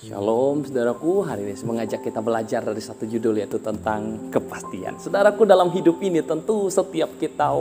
Shalom saudaraku, hari ini saya mengajak kita belajar dari satu judul yaitu tentang kepastian. Saudaraku, dalam hidup ini tentu setiap kita,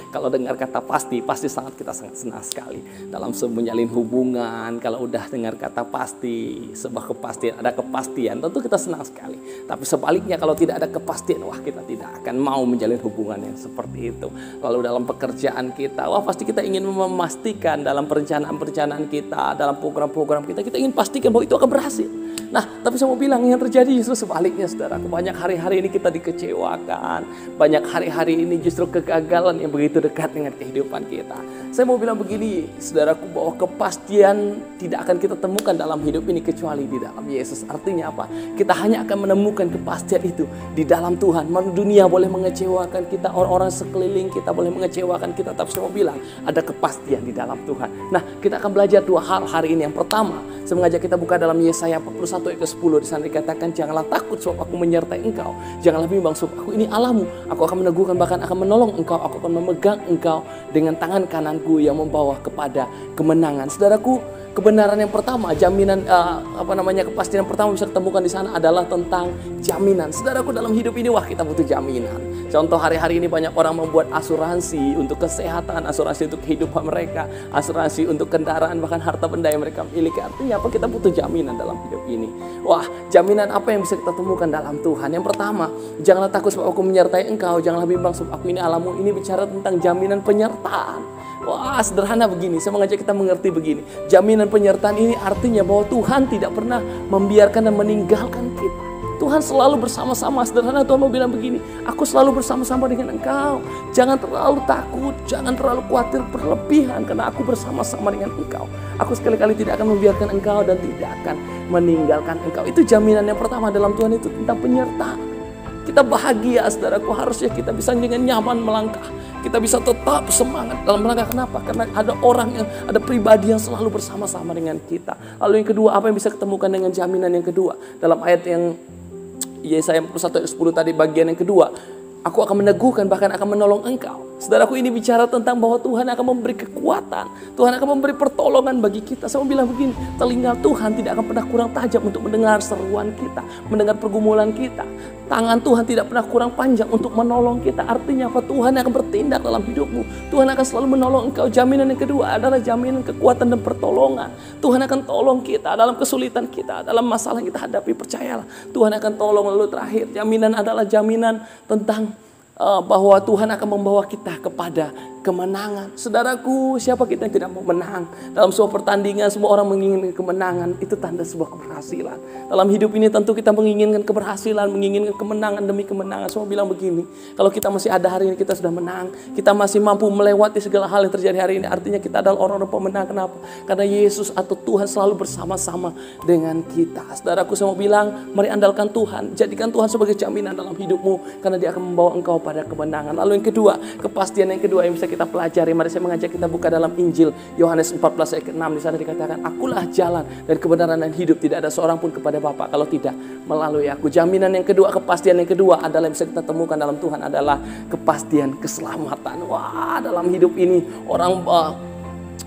kalau dengar kata pasti kita sangat senang sekali. Dalam menjalin hubungan, kalau udah dengar kata pasti, sebuah kepastian, ada kepastian, tentu kita senang sekali. Tapi sebaliknya kalau tidak ada kepastian, kita tidak akan mau menjalin hubungan yang seperti itu. Lalu dalam pekerjaan kita, pasti kita ingin memastikan dalam perencanaan kita, dalam program-program kita ingin pastikan bahwa itu akan berhasil. Nah, tapi saya mau bilang yang terjadi justru sebaliknya, saudaraku. Banyak hari-hari ini kita dikecewakan. Banyak hari-hari ini justru kegagalan yang begitu dekat dengan kehidupan kita. Saya mau bilang begini, saudaraku, bahwa kepastian tidak akan kita temukan dalam hidup ini kecuali di dalam Yesus. Artinya apa? Kita hanya akan menemukan kepastian itu di dalam Tuhan. Dunia boleh mengecewakan kita, orang-orang sekeliling kita boleh mengecewakan kita, tapi saya mau bilang ada kepastian di dalam Tuhan. Nah, kita akan belajar dua hal hari ini. Yang pertama, saya mengajak kita buka dalam Yesaya 41 ayat ke-10. Di sana dikatakan, janganlah takut sebab aku menyertai engkau. Janganlah bimbang sebab aku ini Allahmu. Aku akan meneguhkan, bahkan akan menolong engkau. Aku akan memegang engkau dengan tangan kananku yang membawa kepada kemenangan. Saudaraku, kebenaran yang pertama, jaminan kepastian yang pertama bisa ditemukan di sana adalah tentang jaminan. Saudaraku, dalam hidup ini kita butuh jaminan. Contoh hari-hari ini banyak orang membuat asuransi untuk kesehatan, asuransi untuk kehidupan mereka, asuransi untuk kendaraan, bahkan harta benda yang mereka miliki. Artinya apa? Kita butuh jaminan dalam hidup ini. Jaminan apa yang bisa kita temukan dalam Tuhan? Yang pertama, janganlah takut sebab aku menyertai engkau, janganlah bimbang sebab aku ini Allahmu. Ini bicara tentang jaminan penyertaan. Sederhana begini, saya mengajak kita mengerti begini. Jaminan penyertaan ini artinya bahwa Tuhan tidak pernah membiarkan dan meninggalkan kita. Tuhan selalu bersama-sama. Sederhana, Tuhan mau bilang begini, aku selalu bersama-sama dengan engkau. Jangan terlalu takut, jangan terlalu khawatir berlebihan, karena aku bersama-sama dengan engkau. Aku sekali-kali tidak akan membiarkan engkau dan tidak akan meninggalkan engkau. Itu jaminan yang pertama dalam Tuhan, itu tentang penyertaan. Kita bahagia, saudaraku, harusnya kita bisa dengan nyaman melangkah. Kita bisa tetap semangat dalam melangkah. Kenapa? Karena ada pribadi yang selalu bersama-sama dengan kita. Lalu yang kedua, apa yang bisa ketemukan dengan jaminan yang kedua? Dalam ayat yang Yesaya 41 ayat 10 tadi, bagian yang kedua, aku akan meneguhkan, bahkan akan menolong engkau. Saudaraku, ini bicara tentang bahwa Tuhan akan memberi kekuatan. Tuhan akan memberi pertolongan bagi kita. Saya mau bilang begini, telinga Tuhan tidak akan pernah kurang tajam untuk mendengar seruan kita, mendengar pergumulan kita. Tangan Tuhan tidak pernah kurang panjang untuk menolong kita. Artinya apa? Tuhan akan bertindak dalam hidupmu. Tuhan akan selalu menolong engkau. Jaminan yang kedua adalah jaminan kekuatan dan pertolongan. Tuhan akan tolong kita dalam kesulitan kita, dalam masalah yang kita hadapi. Percayalah, Tuhan akan tolong. Lalu terakhir, jaminan adalah jaminan tentang bahwa Tuhan akan membawa kita kepada kemenangan. Saudaraku, siapa kita yang tidak mau menang? Dalam sebuah pertandingan, semua orang menginginkan kemenangan. Itu tanda sebuah keberhasilan. Dalam hidup ini tentu kita menginginkan keberhasilan, menginginkan kemenangan demi kemenangan. Semua bilang begini, kalau kita masih ada hari ini, kita sudah menang. Kita masih mampu melewati segala hal yang terjadi hari ini. Artinya kita adalah orang-orang pemenang. Kenapa? Karena Yesus atau Tuhan selalu bersama-sama dengan kita. Saudaraku, saya mau bilang, mari andalkan Tuhan. Jadikan Tuhan sebagai jaminan dalam hidupmu, karena Dia akan membawa engkau pada kemenangan. Lalu yang kedua, kepastian yang kedua yang bisa kita pelajari. Mari saya mengajak kita buka dalam Injil Yohanes 14 ayat ke-6. Di sana dikatakan, akulah jalan dan kebenaran dan hidup. Tidak ada seorang pun kepada Bapa kalau tidak melalui aku. Jaminan yang kedua, kepastian yang kedua adalah yang bisa kita temukan dalam Tuhan adalah kepastian keselamatan. Dalam hidup ini orang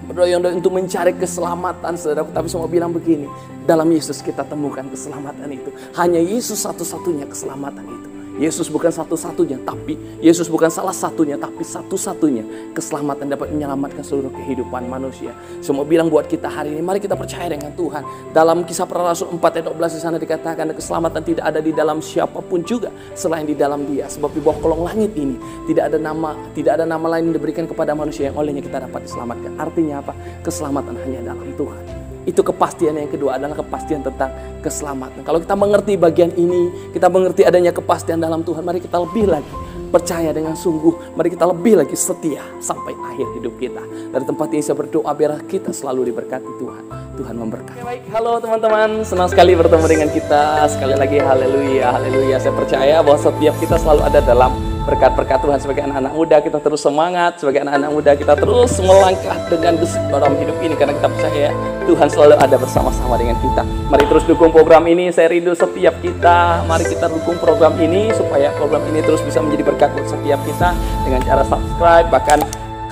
berdoa untuk mencari keselamatan, saudara. Tapi saya mau bilang begini, dalam Yesus kita temukan keselamatan itu. Hanya Yesus satu-satunya keselamatan itu. Yesus bukan satu-satunya, tapi Yesus bukan salah satunya, tapi satu-satunya keselamatan dapat menyelamatkan seluruh kehidupan manusia. Semua bilang buat kita hari ini, mari kita percaya dengan Tuhan. Dalam Kisah Para Rasul 4 ayat 12 di sana dikatakan, keselamatan tidak ada di dalam siapapun juga selain di dalam Dia. Sebab di bawah kolong langit ini tidak ada nama lain yang diberikan kepada manusia yang olehnya kita dapat diselamatkan. Artinya apa? Keselamatan hanya dalam Tuhan. Itu kepastian yang kedua, adalah kepastian tentang keselamatan. Kalau kita mengerti bagian ini, kita mengerti adanya kepastian dalam Tuhan, mari kita lebih lagi percaya dengan sungguh. Mari kita lebih lagi setia sampai akhir hidup kita. Dari tempat ini saya berdoa biar kita selalu diberkati Tuhan. Tuhan memberkati. Baik, halo teman-teman, senang sekali bertemu dengan kita. Sekali lagi, haleluya, haleluya. Saya percaya bahwa setiap kita selalu ada dalam berkat-berkat Tuhan. Sebagai anak-anak muda kita terus semangat, sebagai anak-anak muda kita terus melangkah dengan gesit dalam hidup ini, karena kita percaya Tuhan selalu ada bersama-sama dengan kita. Mari terus dukung program ini, saya rindu setiap kita. Mari kita dukung program ini supaya program ini terus bisa menjadi berkat buat setiap kita dengan cara subscribe, bahkan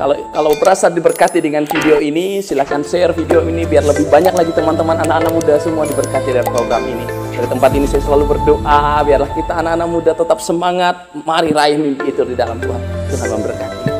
Kalau berasa diberkati dengan video ini, silahkan share video ini biar lebih banyak lagi teman-teman anak-anak muda semua diberkati dari program ini. Dari tempat ini saya selalu berdoa, biarlah kita anak-anak muda tetap semangat, mari raih mimpi itu di dalam Tuhan. Tuhan memberkati.